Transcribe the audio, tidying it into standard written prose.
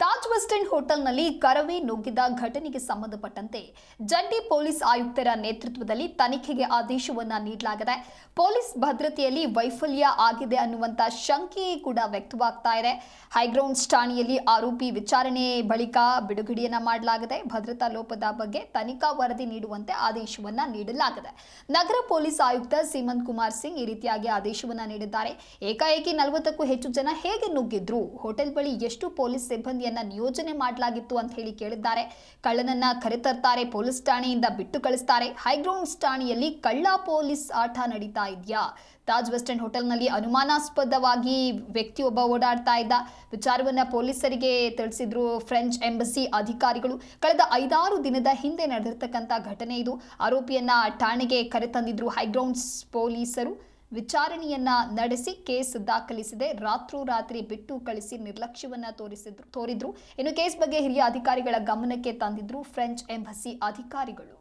Taj West end ಹೋಟೆಲ್ನಲ್ಲಿ ಕರವೇ ನುಗ್ಗಿದ ಘಟನೆಗೆ ಸಂಬಂಧಪಟ್ಟಂತೆ ಜಂಟಿ ಪೊಲೀಸ್ ಆಯುಕ್ತರ ನೇತೃತ್ವದಲ್ಲಿ ತನಿಖೆಗೆ ಆದೇಶವನ್ನ ನೀಡಲಾಗಿದೆ. ಪೊಲೀಸ್ ಭದ್ರತೆಯಲ್ಲಿ ವೈಫಲ್ಯ ಆಗಿದೆ ಅನ್ನುವಂತ ಶಂಕೆ ಕೂಡ ವ್ಯಕ್ತವಾಗ್ತಾ ಇದೆ. ಹೈಗ್ರೌಂಡ್ಸ್ ಠಾಣೆಯಲ್ಲಿ ಆರೋಪಿ ವಿಚಾರಣೆ ಬಳಿಕ ಬಿಡುಗಡೆಯನ್ನ ಮಾಡಲಾಗಿದೆ. ಭದ್ರತಾ ಲೋಪದ ಬಗ್ಗೆ ತನಿಖಾ ವರದಿ ನೀಡುವಂತೆ ಆದೇಶವನ್ನ ನೀಡಲಾಗಿದೆ. ನಗರ ಪೊಲೀಸ್ ಆಯುಕ್ತ ಸೀಮಂತ್ ಕುಮಾರ್ ಸಿಂಗ್ ಈ ರೀತಿಯಾಗಿ ಆದೇಶವನ್ನ ನೀಡಿದ್ದಾರೆ. ಏಕಾಏಕಿ 40ಕ್ಕೂ ಹೆಚ್ಚು ಜನ ಹೇಗೆ ನುಗ್ಗಿದ್ರು, ಹೋಟೆಲ್ ಬಳಿ ಎಷ್ಟು ಪೊಲೀಸ್ ಸಿಬ್ಬಂದಿ ನಿಯೋಜನೆ ಮಾಡಲಾಗಿತ್ತು ಅಂತ ಹೇಳಿ ಕೇಳಿದ್ದಾರೆ. ಕಳ್ಳನನ್ನ ಕರೆತರ್ತಾರೆ, ಪೊಲೀಸ್ ಠಾಣೆಯಿಂದ ಬಿಟ್ಟು ಕಳಿಸ್ತಾರೆ. ಹೈಗ್ರೌಂಡ್ಸ್ ಠಾಣೆಯಲ್ಲಿ ಕಳ್ಳ ಪೊಲೀಸ್ ಆಟ ನಡೀತಾ ಇದೆಯಾ? ತಾಜ್ ವೆಸ್ಟ್ ಎಂಡ್ ಹೋಟೆಲ್ನಲ್ಲಿ ಅನುಮಾನಾಸ್ಪದವಾಗಿ ವ್ಯಕ್ತಿಯೊಬ್ಬ ಓಡಾಡ್ತಾ ಇದ್ದ ವಿಚಾರವನ್ನ ಪೊಲೀಸರಿಗೆ ತಿಳಿಸಿದ್ರು ಫ್ರೆಂಚ್ ಎಂಬಸಿ ಅಧಿಕಾರಿಗಳು. ಕಳೆದ 5-6 ದಿನದ ಹಿಂದೆ ನಡೆದಿರ್ತಕ್ಕಂಥ ಘಟನೆ ಇದು. ಆರೋಪಿಯನ್ನ ಠಾಣೆಗೆ ಕರೆತಂದಿದ್ರು ಹೈಗ್ರೌಂಡ್ಸ್ ಪೊಲೀಸರು. ವಿಚಾರಣೆಯನ್ನ ನಡೆಸಿ ಕೇಸ್ ದಾಖಲಿಸಿದೆ. ರಾತ್ರೋರಾತ್ರಿ ಬಿಟ್ಟು ಕಳಿಸಿ ನಿರ್ಲಕ್ಷ್ಯವನ್ನ ತೋರಿದ್ರು. ಇನ್ನು ಕೇಸ್ ಬಗ್ಗೆ ಹಿರಿಯ ಅಧಿಕಾರಿಗಳ ಗಮನಕ್ಕೆ ತಂದಿದ್ರು ಫ್ರೆಂಚ್ ಎಂಬಸಿ ಅಧಿಕಾರಿಗಳು.